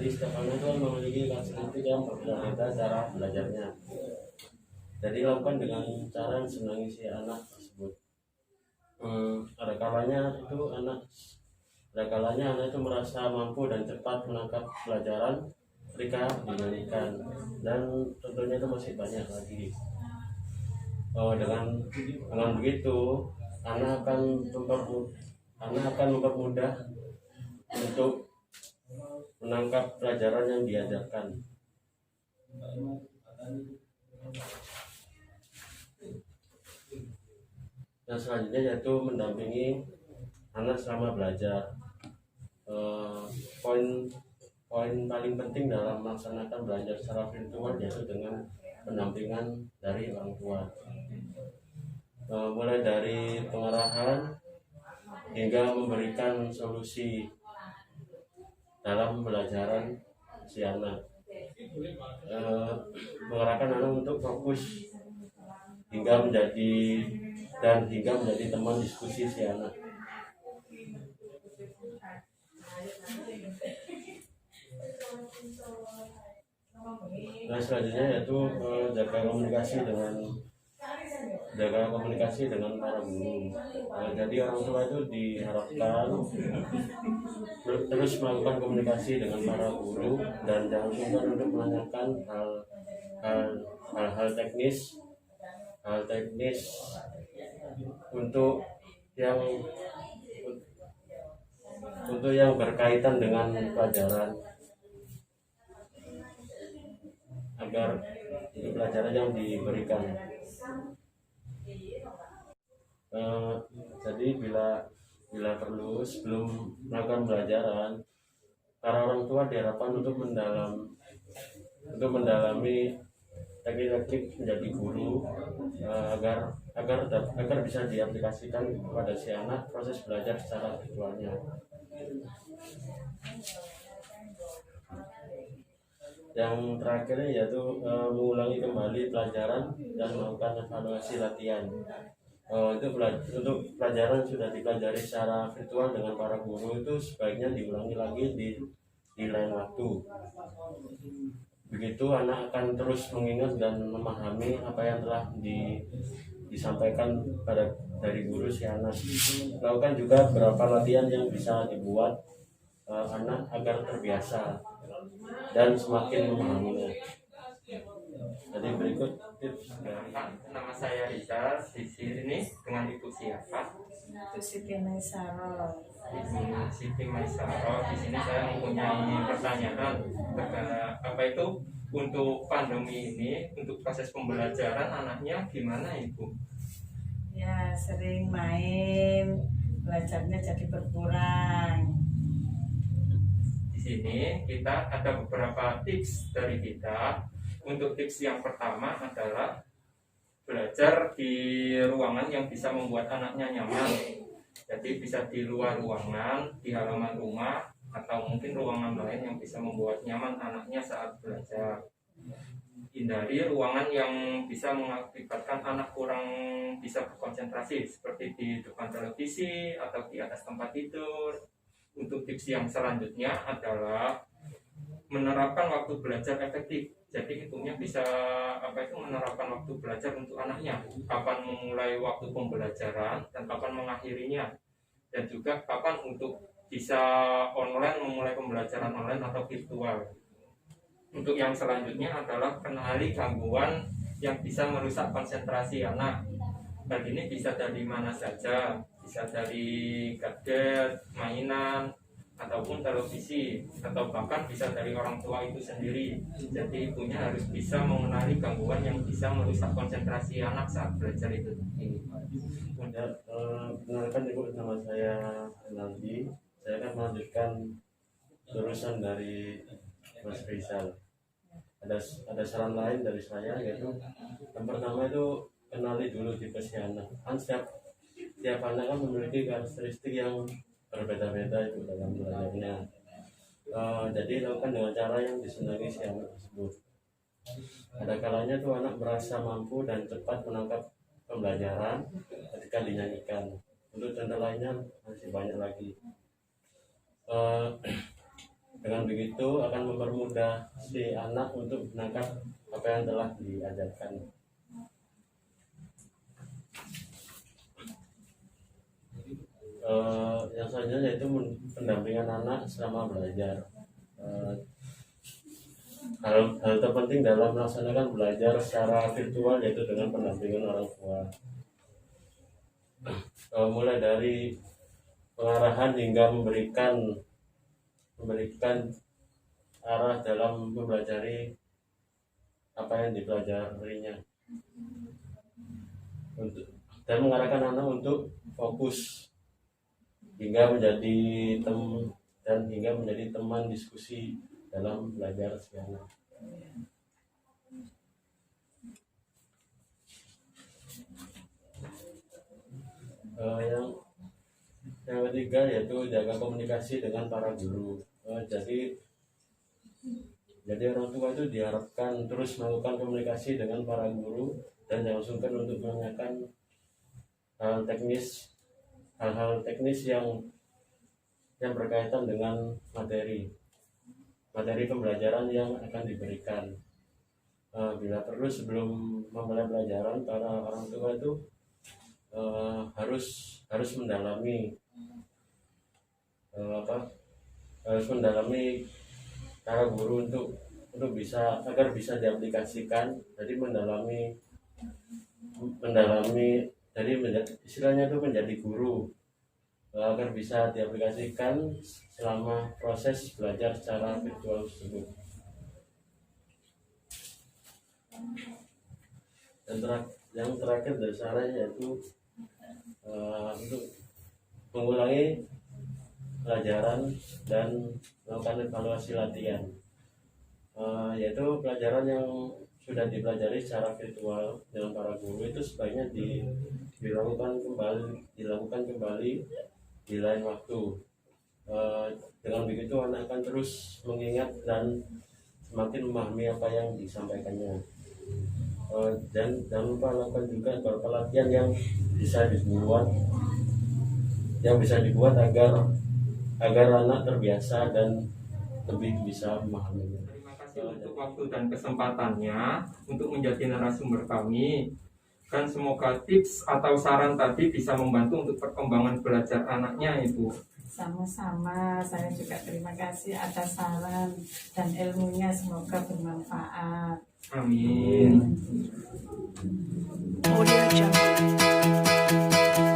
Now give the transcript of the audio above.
Jadi setiap anak itu memiliki karakteristik yang berbeda-beda cara belajarnya. Jadi lakukan dengan cara yang senangi si anak tersebut. Ada kalanya anak itu merasa mampu dan cepat menangkap pelajaran ketika dinyanyikan, dan tentunya itu masih banyak lagi. Dengan begitu anak akan mempermudah untuk menangkap pelajaran yang diajarkan. Dan selanjutnya yaitu mendampingi anak selama belajar. Poin paling penting dalam melaksanakan belajar secara virtual yaitu dengan pendampingan dari orang tua. Mulai dari pengarahan hingga memberikan solusi dalam pembelajaran si anak. Mengarahkan anak untuk fokus hingga menjadi teman diskusi si anak. Nah, selanjutnya yaitu jaga komunikasi dengan para guru. Jadi orang tua itu diharapkan terus melakukan komunikasi dengan para guru dan jangan sungkan untuk menanyakan hal-hal teknis untuk yang berkaitan dengan pelajaran, agar itu pelajaran yang diberikan. Jadi bila perlu sebelum melakukan pelajaran, para orang tua diharapkan untuk mendalami teknik-teknik menjadi guru, agar bisa diaplikasikan kepada si anak proses belajar secara virtualnya. Yang terakhir yaitu mengulangi kembali pelajaran dan melakukan evaluasi latihan. Untuk pelajaran sudah dipelajari secara virtual dengan para guru itu sebaiknya diulangi lagi di lain waktu. Begitu anak akan terus mengingat dan memahami apa yang telah disampaikan dari guru si anak. Lakukan juga beberapa latihan yang bisa dibuat anak agar terbiasa dan semakin memahaminya. Jadi berikut tips dari nama saya Rizal. Di sini dengan Ibu siapa? Itu Siti Maisaro. Ibu Siti Maisaro. Di sini saya mempunyai pertanyaan terkait apa itu untuk pandemi ini, untuk proses pembelajaran anaknya gimana Ibu? Ya sering main, belajarnya jadi berkurang. Di sini kita ada beberapa tips dari kita. Untuk tips yang pertama adalah belajar di ruangan yang bisa membuat anaknya nyaman. Jadi bisa di luar ruangan, di halaman rumah, atau mungkin ruangan lain yang bisa membuat nyaman anaknya saat belajar. Hindari ruangan yang bisa mengakibatkan anak kurang bisa berkonsentrasi, seperti di depan televisi atau di atas tempat tidur. Untuk tips yang selanjutnya adalah menerapkan waktu belajar efektif. Jadi itunya bisa menerapkan waktu belajar untuk anaknya, kapan memulai waktu pembelajaran dan kapan mengakhirinya, dan juga kapan untuk bisa online, memulai pembelajaran online atau virtual. Untuk yang selanjutnya adalah kenali gangguan yang bisa merusak konsentrasi anak. Hal ini bisa dari mana saja, bisa dari gadget, mainan, ataupun televisi, atau bahkan bisa dari orang tua itu sendiri. Jadi ibunya harus bisa mengenali gangguan yang bisa merusak konsentrasi anak saat belajar itu. Perkenalkan Ibu, nama saya Nanti. Saya akan melanjutkan jurusan dari Mas Rizal. Ada saran lain dari saya, yaitu yang pertama itu kenali dulu tipe si anak. Kan setiap anak kan memiliki karakteristik yang berbeda-beda itu dalam belajarnya. Jadi lakukan dengan cara yang disenangi si anak tersebut. Ada kalanya tuh anak merasa mampu dan cepat menangkap pembelajaran ketika dinyanyikan. Untuk contoh lainnya masih banyak lagi. Dengan begitu akan mempermudah si anak untuk menangkap apa yang telah diajarkan. Yang selanjutnya yaitu pendampingan anak selama belajar. Hal terpenting dalam melaksanakan belajar secara virtual yaitu dengan pendampingan orang tua. Mulai dari pengarahan hingga memberikan arah dalam mempelajari apa yang dipelajarinya, dan mengarahkan anak untuk fokus hingga menjadi teman diskusi dalam belajar si anak. Yang ketiga yaitu jaga komunikasi dengan para guru. Jadi orang tua itu diharapkan terus melakukan komunikasi dengan para guru dan jangan sungkan untuk menanyakan hal-hal teknis yang berkaitan dengan materi pembelajaran yang akan diberikan. Bila perlu sebelum memulai pelajaran, para orang tua itu harus mendalami para guru untuk agar bisa diaplikasikan. Jadi jadi istilahnya itu menjadi guru agar bisa diaplikasikan selama proses belajar secara virtual tersebut. Dan yang terakhir dari saya yaitu untuk mengulangi pelajaran dan melakukan evaluasi latihan, yaitu pelajaran yang sudah dipelajari secara virtual dengan para guru itu sebaiknya dilakukan kembali di lain waktu. Dengan begitu anak akan terus mengingat dan semakin memahami apa yang disampaikannya. Dan jangan lupa lakukan juga beberapa latihan yang bisa dibuat agar anak terbiasa dan lebih bisa memahaminya. Terima kasih untuk waktu dan kesempatannya untuk menjadi narasumber kami, dan semoga tips atau saran tadi bisa membantu untuk perkembangan belajar anaknya, Ibu. Sama-sama, saya juga terima kasih atas saran dan ilmunya, semoga bermanfaat. Amin. Audio Jungle.